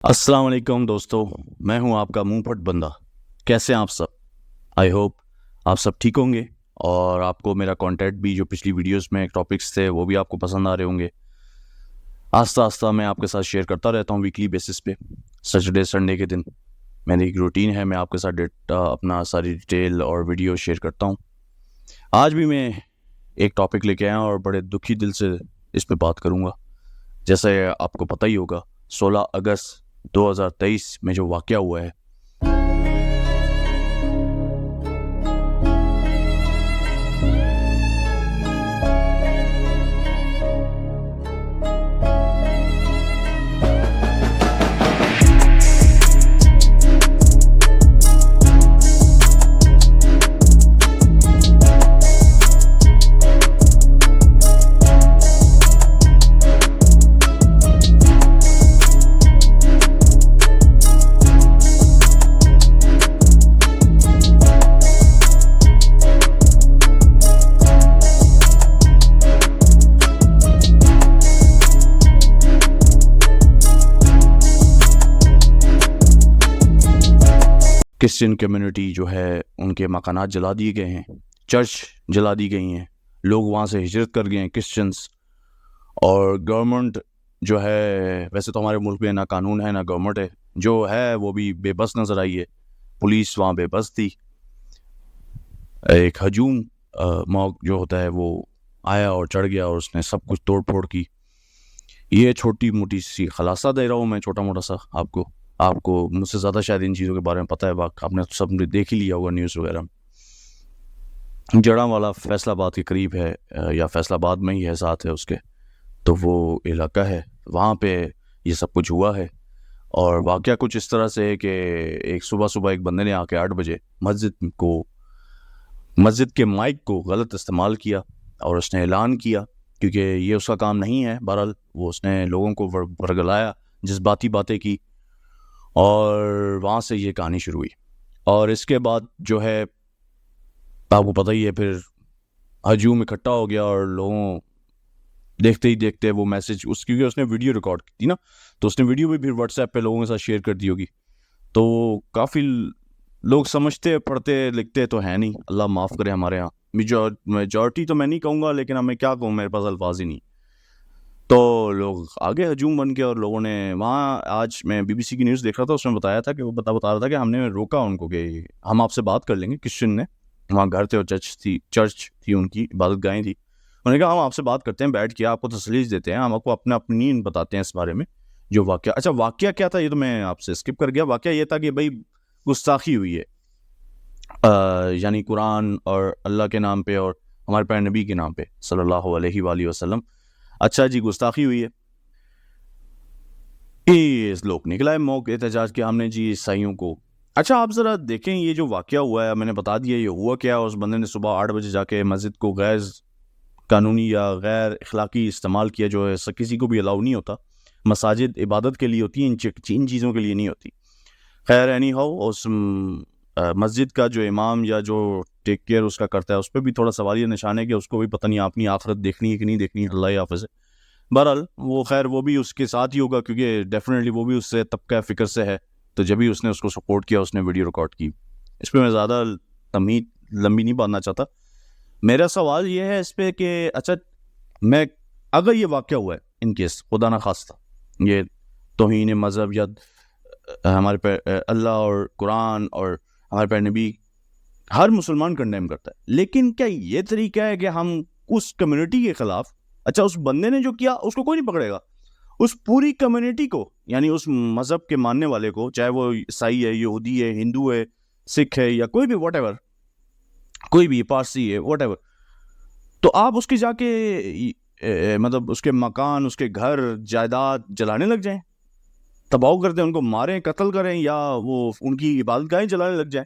السلام علیکم دوستو، میں ہوں آپ کا منہ پھٹ بندہ۔ کیسے ہیں آپ سب؟ آئی ہوپ آپ سب ٹھیک ہوں گے اور آپ کو میرا کانٹینٹ بھی جو پچھلی ویڈیوز میں ٹاپکس تھے وہ بھی آپ کو پسند آ رہے ہوں گے۔ آہستہ آہستہ میں آپ کے ساتھ شیئر کرتا رہتا ہوں ویکلی بیسس پہ، سیٹرڈے سنڈے کے دن میری ایک روٹین ہے، میں آپ کے ساتھ اپنا ساری ڈیٹیل اور ویڈیو شیئر کرتا ہوں۔ آج بھی میں ایک ٹاپک لے کے آیا اور بڑے دکھی دل سے اس پہ بات کروں گا۔ جیسے آپ کو پتہ ہی ہوگا 16 اگست 2023 میں جو واقعہ ہوا ہے، کرسچن کمیونٹی جو ہے ان کے مکانات جلا دیے گئے ہیں، چرچ جلا دی گئی ہیں، لوگ وہاں سے ہجرت کر گئے ہیں کرسچنس، اور گورنمنٹ جو ہے، ویسے تو ہمارے ملک میں نہ قانون ہے نہ گورنمنٹ ہے، جو ہے وہ بھی بے بس نظر آئی ہے۔ پولیس وہاں بے بس تھی، ایک ہجوم موق جو ہوتا ہے وہ آیا اور چڑھ گیا اور اس نے سب کچھ توڑ پھوڑ کی۔ یہ چھوٹی موٹی سی خلاصہ دے رہا ہوں میں، چھوٹا موٹا سا۔ آپ کو مجھ سے زیادہ شاید ان چیزوں کے بارے میں پتہ ہے، آپ نے سب نے دیکھ ہی لیا ہوگا نیوز وغیرہ میں۔ جڑاں والا فیصل آباد کے قریب ہے، یا فیصل آباد میں ہی ہے، ساتھ ہے اس کے، تو وہ علاقہ ہے، وہاں پہ یہ سب کچھ ہوا ہے۔ اور واقعہ کچھ اس طرح سے ہے کہ ایک صبح ایک بندے نے آ کے 8 بجے مسجد کے مائک کو غلط استعمال کیا اور اس نے اعلان کیا، کیونکہ یہ اس کا کام نہیں ہے۔ بہرحال وہ اس نے لوگوں کو ورگلایا، جذباتی باتیں کی، اور وہاں سے یہ کہانی شروع ہوئی۔ اور اس کے بعد جو ہے آپ کو پتہ ہی ہے، پھر ہجوم اکٹھا ہو گیا اور لوگوں دیکھتے ہی دیکھتے وہ میسج کیونکہ اس نے ویڈیو ریکارڈ کی تھی نا، تو اس نے ویڈیو بھی پھر واٹس ایپ پہ لوگوں کے ساتھ شیئر کر دی ہوگی۔ تو کافی لوگ سمجھتے پڑھتے لکھتے تو ہیں نہیں، اللہ معاف کرے ہمارے ہاں، میجورٹی تو میں نہیں کہوں گا، لیکن میں کیا کہوں، میرے پاس الفاظ ہی نہیں۔ تو لوگ آگے ہجوم بن کے، اور لوگوں نے وہاں، آج میں بی بی سی کی نیوز دیکھ رہا تھا، اس میں بتایا تھا کہ وہ بتا رہا تھا کہ ہم نے روکا ان کو کہ ہم آپ سے بات کر لیں گے۔ کرسچن نے وہاں گھر تھے اور چرچ تھی ان کی، عبادت گاہیں تھی، انہوں نے کہا ہم آپ سے بات کرتے ہیں، بیٹھ کے آپ کو تسلی دیتے ہیں، ہم آپ کو اپنا اپنین بتاتے ہیں اس بارے میں جو واقعہ۔ اچھا واقعہ کیا تھا یہ تو میں آپ سے اسکپ کر گیا۔ واقعہ یہ تھا کہ بھائی گستاخی ہوئی ہے، یعنی قرآن اور اللہ کے نام پہ اور ہمارے پیارے نبی کے نام پہ صلی اللہ علیہ وآلہ وسلم۔ اچھا جی، گستاخی ہوئی ہے، لوگ نکلا ہے موقع احتجاج کیا ہم نے جی عیسائیوں کو۔ اچھا آپ ذرا دیکھیں یہ جو واقعہ ہوا ہے، میں نے بتا دیا یہ ہوا کیا۔ اس بندے نے صبح 8 بجے جا کے مسجد کو غیر قانونی یا غیر اخلاقی استعمال کیا، جو ہے کسی کو بھی الاؤ نہیں ہوتا۔ مساجد عبادت کے لیے ہوتی ہیں، ان چیزوں کے لیے نہیں ہوتی۔ خیر اینی ہاؤ، اس مسجد کا جو امام یا جو ٹیک کیئر اس کا کرتا ہے، اس پہ بھی تھوڑا سوالیہ نشان ہے کہ اس کو بھی پتہ نہیں اپنی آخرت دیکھنی ہے کہ نہیں دیکھنی، اللہ حافظ ہے۔ بہرحال وہ خیر وہ بھی اس کے ساتھ ہی ہوگا، کیونکہ ڈیفینیٹلی وہ بھی اس سے طبقہ فکر سے ہے، تو جب ہی اس نے اس کو سپورٹ کیا، اس نے ویڈیو ریکارڈ کی۔ اس پہ میں زیادہ تمہید لمبی نہیں باندھنا چاہتا۔ میرا سوال یہ ہے اس پہ کہ اچھا اگر یہ واقعہ ہوا ہے، ان کیس خدا نہ خواستہ یہ توہین مذہب یا ہمارے پہ اللہ اور قرآن اور ہمارے پہ نبی ہر مسلمان کنڈیم کرتا ہے، لیکن کیا یہ طریقہ ہے کہ ہم اس کمیونٹی کے خلاف، اچھا اس بندے نے جو کیا اس کو کوئی نہیں پکڑے گا، اس پوری کمیونٹی کو، یعنی اس مذہب کے ماننے والے کو، چاہے وہ عیسائی ہے، یہودی ہے، ہندو ہے، سکھ ہے، یا کوئی بھی واٹ ایور، کوئی بھی پارسی ہے، واٹ ایور، تو آپ اس کی جا کے مطلب اس کے مکان، اس کے گھر، جائیداد جلانے لگ جائیں، تباہ کر دیں، ان کو ماریں، قتل کریں، یا وہ ان کی عبادت گاہیں جلانے لگ جائیں؟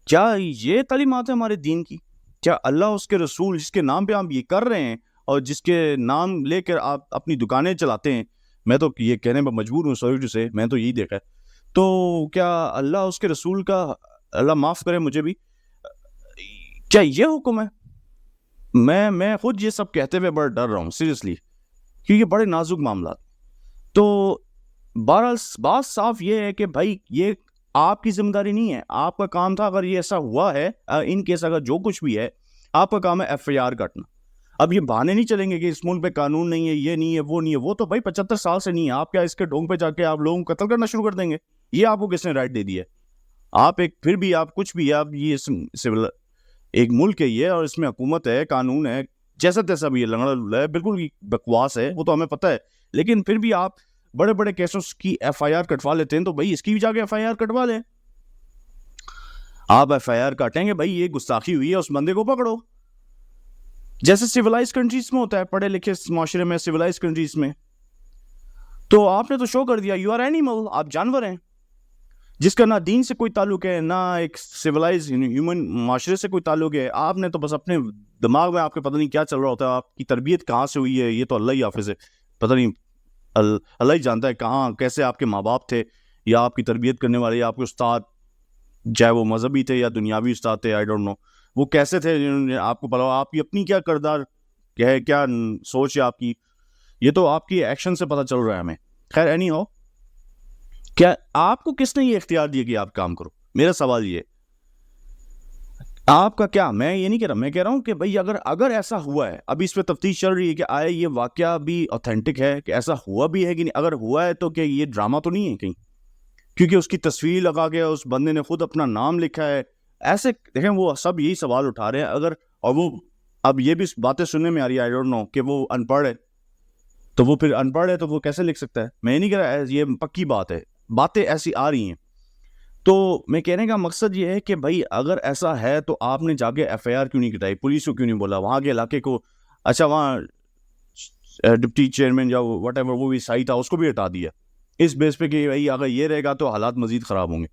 کیا یہ تعلیمات ہے ہمارے دین کی؟ کیا اللہ اس کے رسول جس کے نام پہ آپ یہ کر رہے ہیں اور جس کے نام لے کر آپ اپنی دکانیں چلاتے ہیں، میں تو یہ کہنے پر مجبور ہوں، سوری ٹو سے، میں تو یہی دیکھا ہے، تو کیا اللہ اس کے رسول کا، اللہ معاف کرے مجھے بھی، کیا یہ حکم ہے؟ میں خود یہ سب کہتے ہوئے بڑا ڈر رہا ہوں سیریسلی، کیونکہ بڑے نازک معاملات۔ تو بہرحال بات صاف یہ ہے کہ بھائی یہ آپ کی ذمہ داری نہیں ہے. آپ کا کام تھا, اگر یہ ایسا ہوا ہے ان کیس اگر جو کچھ بھی ہے, آپ کا کام ہے ایف آئی آر کاٹنا. اب یہ بہانے نہیں چلیں گے کہ اس ملک پہ قانون نہیں ہے, یہ نہیں ہے, وہ نہیں ہے. وہ تو بھائی 75 سال سے نہیں ہے. آپ کیا اس کے ڈھونگ پہ جا کے آپ لوگوں کو قتل کرنا شروع کر دیں گے؟ یہ آپ کو کس نے رائٹ دے دی ہے؟ آپ ایک پھر بھی آپ کچھ بھی, آپ یہ سول ایک ملک ہے یہ, اور اس میں حکومت ہے, قانون ہے, جیسا تیسا بھی یہ لنگڑا لولا ہے, بالکل بکواس ہے, وہ تو ہمیں پتہ ہے. لیکن پھر بھی آپ بڑے بڑے کیسوں کی ایف آئی آر کٹوا لیتے ہیں, تو بھائی اس کی بھی جا کے ایف آئی آر کٹوا لیں. آپ ایف آئی آر کاٹیں گے, بھائی یہ گستاخی ہوئی ہے, اس بندے کو پکڑو, جیسے سیولائز کنٹریز میں ہوتا ہے, پڑھے لکھے معاشرے میں, سیولائز کنٹریز میں. تو آپ نے تو شو کر دیا یو آر اینیمل, آپ جانور ہیں, جس کا نہ دین سے کوئی تعلق ہے, نہ ایک سیولائز ہیومن معاشرے سے کوئی تعلق ہے. آپ نے تو بس اپنے دماغ میں, آپ کے پتہ نہیں کیا چل رہا ہوتا ہے, آپ کی تربیت کہاں سے ہوئی ہے, یہ تو اللہ ہی حافظ ہے, پتہ نہیں اللہ ہی جانتا ہے کہاں کیسے آپ کے ماں باپ تھے, یا آپ کی تربیت کرنے والے, یا آپ کے استاد, چاہے وہ مذہبی تھے یا دنیاوی استاد تھے, آئی ڈونٹ نو وہ کیسے تھے, جنہوں نے آپ کو پڑھا. آپ کی اپنی کیا کردار ہے, کیا سوچ ہے آپ کی, یہ تو آپ کی ایکشن سے پتہ چل رہا ہے ہمیں. خیر اینی ہو, کیا آپ کو کس نے یہ اختیار دیا کہ آپ کام کرو؟ میرا سوال یہ, آپ کا کیا, میں یہ نہیں کہہ رہا, میں کہہ رہا ہوں کہ بھائی اگر ایسا ہوا ہے, ابھی اس پہ تفتیش چل رہی ہے کہ آئے یہ واقعہ بھی اوتھینٹک ہے, کہ ایسا ہوا بھی ہے کہ نہیں. اگر ہوا ہے تو کہ یہ ڈرامہ تو نہیں ہے کہیں, کیونکہ اس کی تصویر لگا کے اس بندے نے خود اپنا نام لکھا ہے. ایسے دیکھیں وہ سب یہی سوال اٹھا رہے ہیں. اگر اور وہ اب یہ بھی باتیں سننے میں آ رہی ہے, آئی ڈونٹ نو, کہ وہ ان پڑھ ہے, تو وہ پھر ان پڑھ ہے تو وہ کیسے لکھ سکتا ہے؟ میں نہیں کہہ رہا, یہ پکی بات ہے, باتیں ایسی آ رہی ہیں. تو میں کہنے کا مقصد یہ ہے کہ بھائی اگر ایسا ہے تو آپ نے جا کے ایف آئی آر کیوں نہیں کٹائی, پولیس کو کیوں نہیں بولا, وہاں کے علاقے کو, اچھا وہاں ڈپٹی چیئرمین یا واٹ ایور وہ بھی صحیح تھا, اس کو بھی ہٹا دیا اس بیس پہ کہ بھائی اگر یہ رہے گا تو حالات مزید خراب ہوں گے.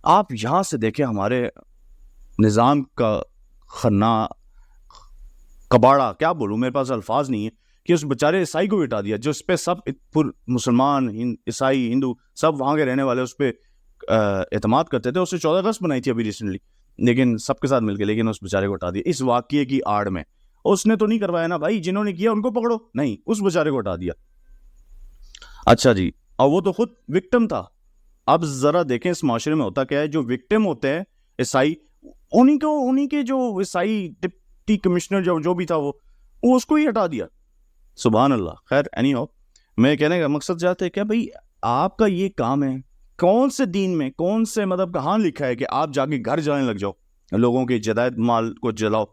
آپ یہاں سے دیکھیں ہمارے نظام کا خنا کباڑا, کیا بولوں, میرے پاس الفاظ نہیں ہے, کہ اس بیچارے عیسائی کو بھی ہٹا دیا, جو اس پہ سب مسلمان, عیسائی, ہندو سب وہاں کے رہنے والے اس پہ اعتماد کرتے تھے. اس سے 14 اگست بنائی تھی ابھی ریسنٹلی, لیکن سب کے ساتھ مل کے, لیکن اس بیچارے کو ہٹا دیا اس واقعے کی آڑ میں. اس نے تو نہیں کروایا نا بھائی, جنہوں نے کیا ان کو پکڑو, نہیں, اس بیچارے کو ہٹا دیا. اچھا جی, اور وہ تو خود وکٹم تھا. اب ذرا دیکھیں اس معاشرے میں ہوتا کیا ہے, جو وکٹم ہوتے ہیں عیسائی, انہی کے جو عیسائی ڈپٹی کمشنر جو بھی تھا وہ اس کو ہی ہٹا دیا. سبحان اللہ. خیر اینی ہو, میں کہنے کا مقصد چاہتے ہیں کہ بھائی آپ کا یہ کام ہے, کون سے دین میں, کون سے مطلب کہاں لکھا ہے کہ آپ جا کے گھر جلانے لگ جاؤ, لوگوں کے جدائد مال کو جلاؤ,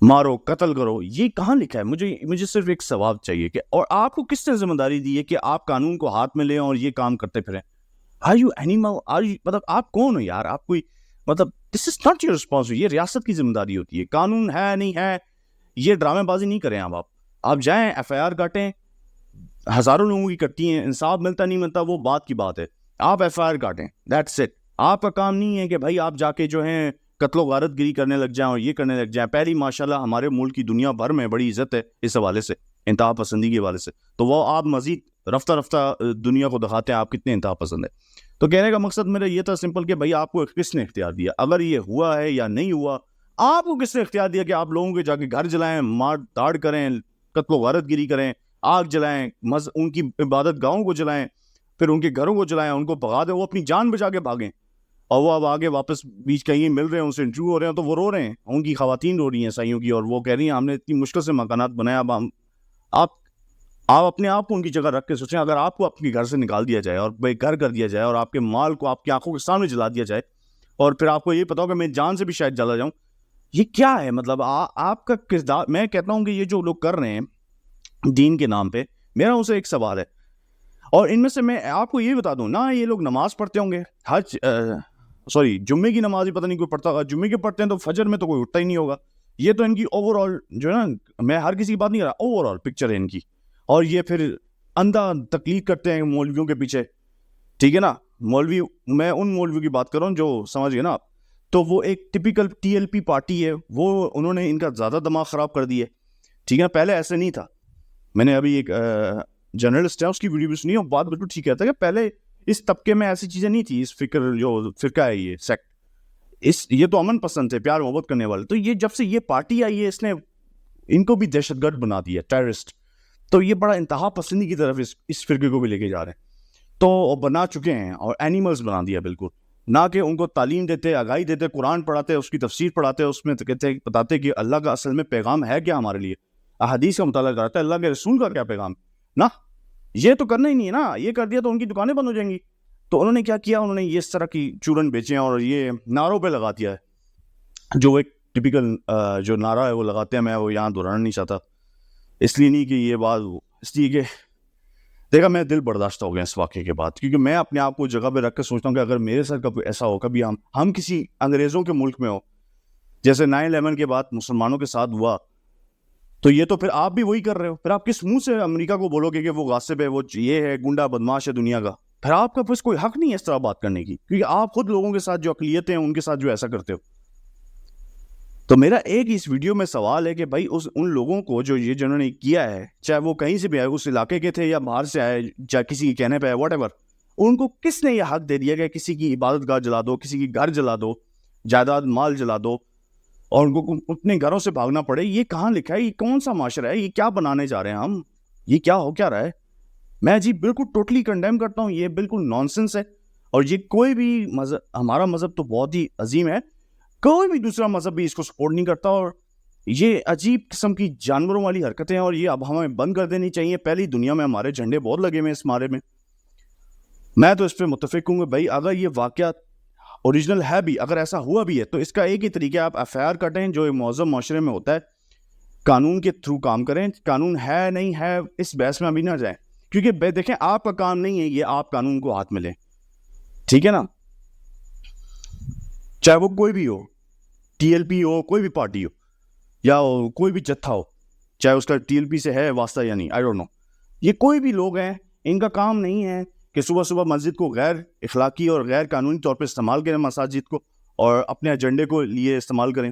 مارو, قتل کرو, یہ کہاں لکھا ہے؟ مجھے صرف ایک ثواب چاہیے کہ, اور آپ کو کس نے ذمہ داری دی ہے کہ آپ قانون کو ہاتھ میں لیں اور یہ کام کرتے پھریں؟ Are you animal? مطلب آپ کون ہو یار؟ آپ کوئی مطلب this is not your responsibility. یہ ریاست کی ذمہ داری ہوتی ہے. قانون ہے نہیں ہے, یہ ڈرامے بازی نہیں کریں. آپ جائیں ایف آئی آر کاٹیں, ہزاروں لوگوں کی کٹتی ہیں, انصاف ملتا نہیں ملتا وہ بات کی بات ہے, آپ ایف آئی آر کاٹیں, دیٹس اٹ. آپ کا کام نہیں ہے کہ بھائی آپ جا کے جو ہیں قتل و غارت گری کرنے لگ جائیں اور یہ کرنے لگ جائیں. پہلی ماشاءاللہ ہمارے ملک کی دنیا بھر میں بڑی عزت ہے اس حوالے سے, انتہا پسندی کے حوالے سے, تو وہ آپ مزید رفتہ رفتہ دنیا کو دکھاتے ہیں آپ کتنے انتہا پسند ہیں. تو کہنے کا مقصد میرا یہ تھا سمپل کہ بھائی آپ کو کس نے اختیار دیا, اگر یہ ہوا ہے یا نہیں ہوا, آپ کو کس نے اختیار دیا کہ آپ لوگوں کے جا کے گھر جلائیں, مار داڑ کریں, قتل و غارت گری کریں, آگ جلائیں, ان کی عبادت گاہوں کو جلائیں, پھر ان کے گھروں کو جلائیں, ان کو بھگا دیں, وہ اپنی جان بچا کے بھاگیں, اور وہ اب آگے واپس بیچ کہیں مل رہے ہیں, ان سے انٹرویو ہو رہے ہیں تو وہ رو رہے ہیں, ان کی خواتین رو رہی ہیں عیسائیوں کی, اور وہ کہہ رہی ہیں ہم نے اتنی مشکل سے مکانات بنایا. اب آپ اپنے آپ کو ان کی جگہ رکھ کے سوچیں, اگر آپ کو اپنے گھر سے نکال دیا جائے اور بے گھر کر دیا جائے اور آپ کے مال کو آپ کی آنکھوں کے سامنے جلا دیا جائے, اور پھر آپ کو یہ پتا ہو کہ میں جان سے بھی شاید جلا جاؤں, یہ کیا ہے؟ مطلب آپ کا کردار. میں کہتا ہوں کہ یہ جو لوگ کر رہے ہیں دین کے نام پہ, میرا ان سے ایک سوال ہے, اور ان میں سے میں آپ کو یہ بتا دوں نا, یہ لوگ نماز پڑھتے ہوں گے, جمعے کی نماز ہی پتہ نہیں کوئی پڑھتا ہوگا, جمعے کے پڑھتے ہیں تو فجر میں تو کوئی اٹھتا ہی نہیں ہوگا. یہ تو ان کی اوور آل جو ہے نا, میں ہر کسی کی بات نہیں کر رہا, اوور آل پکچر ہے ان کی. اور یہ پھر اندھا تقلید کرتے ہیں مولویوں کے پیچھے, ٹھیک ہے نا, مولوی, میں ان مولویوں کی بات کر رہا ہوں جو سمجھ گئے نا آپ, تو وہ ایک typical T L P party ہے, وہ انہوں نے ان کا زیادہ دماغ خراب کر دیا, ٹھیک ہے. پہلے ایسے نہیں تھا. میں نے ابھی ایک جرنلسٹ ہے اس کی ویڈیو بھی سنی, اور بات بالکل ٹھیک کہتا ہے کہ پہلے اس طبقے میں ایسی چیزیں نہیں تھی. اس جو فرقہ ہے یہ سیکٹ, یہ تو امن پسند تھے, پیار محبت کرنے والے. تو یہ جب سے یہ پارٹی آئی ہے, اس نے ان کو بھی دہشت گرد بنا دیا, ٹیررسٹ. تو یہ بڑا انتہا پسندی کی طرف اس فرقے کو بھی لے کے جا رہے ہیں. تو بنا چکے ہیں اور اینیملز بنا دیا بالکل. نہ کہ ان کو تعلیم دیتے, آگاہی دیتے, قرآن پڑھاتے, اس کی تفسیر پڑھاتے, اس میں کہتے بتاتے کہ اللہ کا اصل میں پیغام ہے کیا ہمارے لیے, احادیث کا مطالعہ کراتا ہے اللہ کے رسول کا کیا پیغام. نہ یہ تو کرنا ہی نہیں ہے نا, یہ کر دیا تو ان کی دکانیں بند ہو جائیں گی. تو انہوں نے کیا کیا, انہوں نے یہ اس طرح کی چورن بیچے اور یہ نعروں پہ لگا دیا ہے, جو ایک ٹپیکل جو نعرہ ہے وہ لگاتے ہیں. میں وہ یہاں دہرانا نہیں چاہتا, اس لیے نہیں کہ یہ بات, اس لیے کہ دیکھا میں دل برداشتہ ہو گیا اس واقعے کے بعد, کیونکہ میں اپنے آپ کو جگہ پہ رکھ کے سوچتا ہوں کہ اگر میرے ساتھ کبھی ایسا ہو, کبھی ہم کسی انگریزوں کے ملک میں ہو, جیسے 9/11 کے بعد مسلمانوں کے ساتھ ہوا, تو یہ تو پھر آپ بھی وہی کر رہے ہو. پھر آپ کس منہ سے امریکہ کو بولو گے کہ وہ غاصب ہے, وہ یہ ہے, گنڈا بدماش ہے دنیا کا. پھر آپ کا پھر کوئی حق نہیں ہے اس طرح بات کرنے کی, کیونکہ آپ خود لوگوں کے ساتھ جو اقلیتیں ہیں ان کے ساتھ جو ایسا کرتے ہو. تو میرا ایک اس ویڈیو میں سوال ہے کہ بھائی ان لوگوں کو جو یہ جنہوں نے کیا ہے, چاہے وہ کہیں سے بھی آئے, اس علاقے کے تھے یا باہر سے آئے, چاہے کسی کے کہنے پہ آئے, واٹ ایور, ان کو کس نے یہ حق دے دیا کہ کسی کی عبادت گاہ جلا دو, کسی کی گھر جلا دو, جائیداد مال جلا دو, اور ان کو اپنے گھروں سے بھاگنا پڑے؟ یہ کہاں لکھا ہے؟ یہ کون سا معاشرہ ہے؟ یہ کیا بنانے جا رہے ہیں ہم؟ یہ کیا ہو کیا رہا ہے؟ میں جی بالکل ٹوٹلی کنڈیم کرتا ہوں, یہ بالکل نانسنس ہے. اور یہ کوئی بھی مذہب, ہمارا مذہب تو بہت ہی عظیم ہے, کوئی بھی دوسرا مذہب بھی اس کو سپورٹ نہیں کرتا. اور یہ عجیب قسم کی جانوروں والی حرکتیں ہیں, اور یہ اب ہمیں بند کر دینی چاہیے. پہلی دنیا میں ہمارے جھنڈے بہت لگے ہوئے اس مارے میں. میں تو اس پہ متفق ہوں کہ بھائی اگر یہ واقعہ اوریجنل ہے بھی, اگر ایسا ہوا بھی ہے, تو اس کا ایک ہی طریقہ, آپ ایف آئی آر کٹیں جو معظم معاشرے میں ہوتا ہے, قانون کے تھرو کام کریں. قانون ہے نہیں ہے اس بحث میں ابھی نہ جائیں, کیونکہ دیکھیں آپ کا کام نہیں ہے یہ آپ قانون کو ہاتھ میں لیں, ٹھیک ہے نا, چاہے وہ کوئی بھی ہو, ٹی ایل پی ہو, کوئی بھی پارٹی ہو, یا کوئی بھی جتھا ہو, چاہے اس کا ٹی ایل پی سے ہے واسطہ یا نہیں, آئی ڈونٹ نو. یہ کوئی بھی لوگ ہیں, ان کا کام نہیں ہے کہ صبح صبح مسجد کو غیر اخلاقی اور غیر قانونی طور پہ استعمال کریں, مساجد کو, اور اپنے ایجنڈے کو لیے استعمال کریں.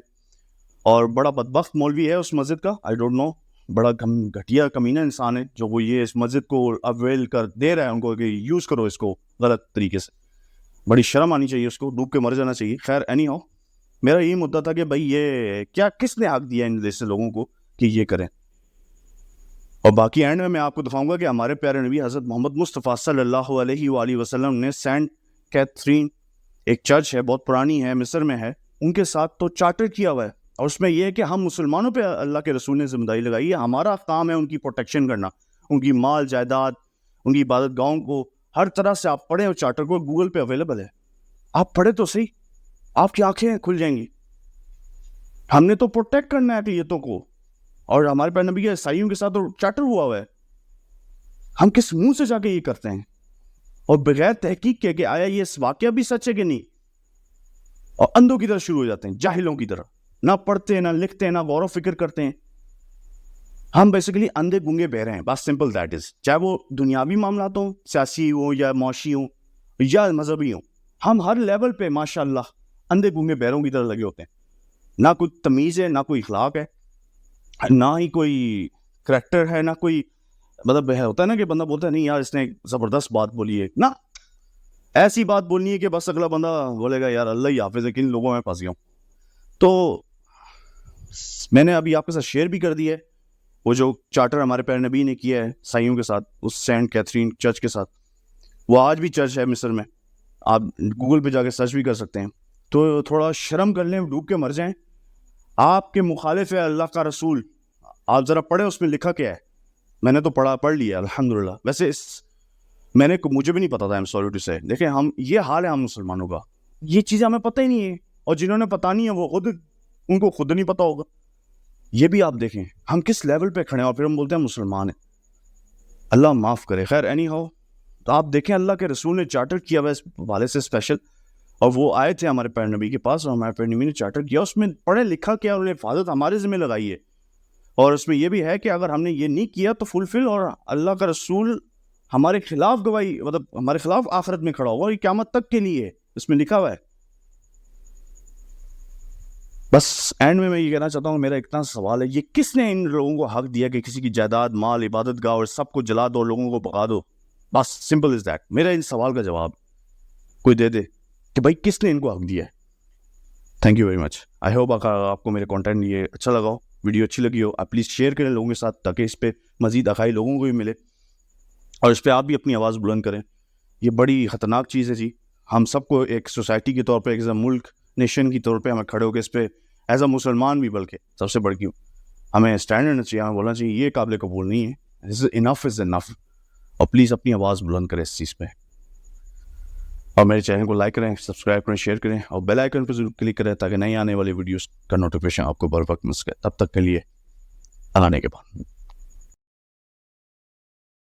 اور بڑا بدبخت مولوی ہے اس مسجد کا, آئی ڈونٹ نو, بڑا گھٹیا کمینہ انسان ہے جو وہ یہ اس مسجد کو اویل کر دے رہا ہے ان کو کہ یوز کرو اس کو غلط طریقے سے. بڑی شرم آنی چاہیے اس کو, ڈوب کے مر جانا چاہیے. خیر اینی ہو, میرا یہی مدعا تھا کہ بھائی یہ کیا, کس نے حق دیا ان جیسے لوگوں کو کہ یہ کریں. اور باقی اینڈ میں آپ کو دکھاؤں گا کہ ہمارے پیارے نبی حضرت محمد مصطفیٰ صلی اللہ علیہ وآلہ وسلم نے سینٹ کیتھرین, ایک چرچ ہے بہت پرانی ہے, مصر میں ہے, ان کے ساتھ تو چارٹر کیا ہوا ہے. اور اس میں یہ ہے کہ ہم مسلمانوں پہ اللہ کے رسول نے ذمہ داری لگائی ہے, ہمارا کام ہے ان کی پروٹیکشن کرنا, ان کی مال جائیداد, ان کی عبادت گاہوں کو, ہر طرح سے. آپ پڑھیں, اور چارٹر کو گوگل پہ اویلیبل ہے, آپ پڑھیں تو صحیح, آپ کی آنکھیں کھل جائیں گی. ہم نے تو پروٹیکٹ کرنا ہے اقلیتوں کو, اور ہمارے پیارے نبی کے عیسائیوں کے ساتھ تو چارٹر ہوا ہے. ہم کس منہ سے جا کے یہ کرتے ہیں, اور بغیر تحقیق کے کہ آیا یہ اس واقعہ بھی سچ ہے کہ نہیں, اور اندھوں کی طرح شروع ہو جاتے ہیں, جاہلوں کی طرح, نہ پڑھتے نہ لکھتے نہ غور و فکر کرتے ہیں. ہم بیسیکلی اندھے گونگے بہرے ہیں, بس سمپل دیٹ از. چاہے وہ دنیاوی معاملات ہوں, سیاسی ہوں یا معاشی ہوں یا مذہبی ہوں, ہم ہر لیول پہ ماشاء اللہ اندھے گونگے بہروں کی طرح لگے ہوتے ہیں. نہ کوئی تمیز ہے, نہ کوئی اخلاق ہے, نہ ہی کوئی کریکٹر ہے, نہ کوئی مطلب ہوتا ہے نا کہ بندہ بولتا ہے نہیں یار اس نے زبردست بات بولی ہے, نہ ایسی بات بولنی ہے کہ بس اگلا بندہ بولے گا یار اللہ ہی حافظ ہے, کن لوگوں میں پھنس گیا ہوں. تو میں نے ابھی آپ کے ساتھ شیئر بھی کر دیا ہے وہ جو چارٹر ہمارے پیارے نبی نے کیا ہے عیسائیوں کے ساتھ, اس سینٹ کیتھرین چرچ کے ساتھ. وہ آج بھی چرچ ہے مصر میں, آپ گوگل پہ جا کے سرچ بھی کر سکتے ہیں. تو تھوڑا شرم کر لیں, ڈوب کے مر جائیں. آپ کے مخالف ہے اللہ کا رسول, آپ ذرا پڑھیں اس میں لکھا کیا ہے. میں نے تو پڑھ لیا الحمدللہ. ویسے مجھے بھی نہیں پتا تھا, I'm sorry to say. دیکھیں ہم, یہ حال ہے ہم مسلمانوں کا, یہ چیزیں ہمیں پتہ ہی نہیں ہے, اور جنہوں نے پتہ نہیں ہے وہ ان کو خود نہیں پتا ہوگا. یہ بھی آپ دیکھیں ہم کس لیول پہ کھڑے ہیں, اور پھر ہم بولتے ہیں مسلمان ہیں. اللہ معاف کرے. خیر اینی ہو, تو آپ دیکھیں اللہ کے رسول نے چارٹر کیا ہوا اس والے سے اسپیشل, اور وہ آئے تھے ہمارے پیارے نبی کے پاس, اور ہمارے پیارے نبی نے چارٹر کیا, اس میں پڑھے لکھا کیا, انہوں نے حفاظت ہمارے ذمہ لگائی ہے. اور اس میں یہ بھی ہے کہ اگر ہم نے یہ نہیں کیا تو فلفل, اور اللہ کا رسول ہمارے خلاف گواہی, مطلب ہمارے خلاف آخرت میں کھڑا ہوگا, اور یہ قیامت تک کے لیے اس میں لکھا ہوا ہے. بس اینڈ میں یہ کہنا چاہتا ہوں, میرا اتنا سوال ہے, یہ کس نے ان لوگوں کو حق دیا کہ کسی کی جائیداد, مال, عبادت گاہ اور سب کو جلا دو, لوگوں کو بھگا دو؟ بس سمپل از دیٹ. میرا ان سوال کا جواب کوئی دے دے کہ بھائی کس نے ان کو حق دیا ہے. Thank you very much. I hope آپ کو میرے کانٹینٹ یہ اچھا لگا ہو. ویڈیو اچھی لگی ہو آپ پلیز شیئر کریں لوگوں کے ساتھ تاکہ اس پہ مزید آگاہی لوگوں کو بھی ملے اور اس پہ آپ بھی اپنی آواز بلند کریں. یہ بڑی خطرناک چیز ہے جی. ہم سب کو ایک سوسائٹی کے طور پہ ایک ملک نیشن کی طور پہ ہمیں کھڑے ہو کے اس پہ ایز اے مسلمان بھی بلکہ سب سے بڑھ کے ہمیں اسٹینڈ لینا چاہیے, ہمیں بولنا چاہیے یہ قابل قبول نہیں ہے, انف از انف. اور پلیز اپنی آواز بلند کریں اس چیز پہ, اور میرے چینل کو لائک کریں, سبسکرائب کریں, شیئر کریں اور بیل آئیکن پہ ضرور کلک کریں تاکہ نئی آنے والی ویڈیوز کا نوٹیفیکیشن آپ کو بر وقت مل سکے. تب تک کے لیے آنے کے بعد.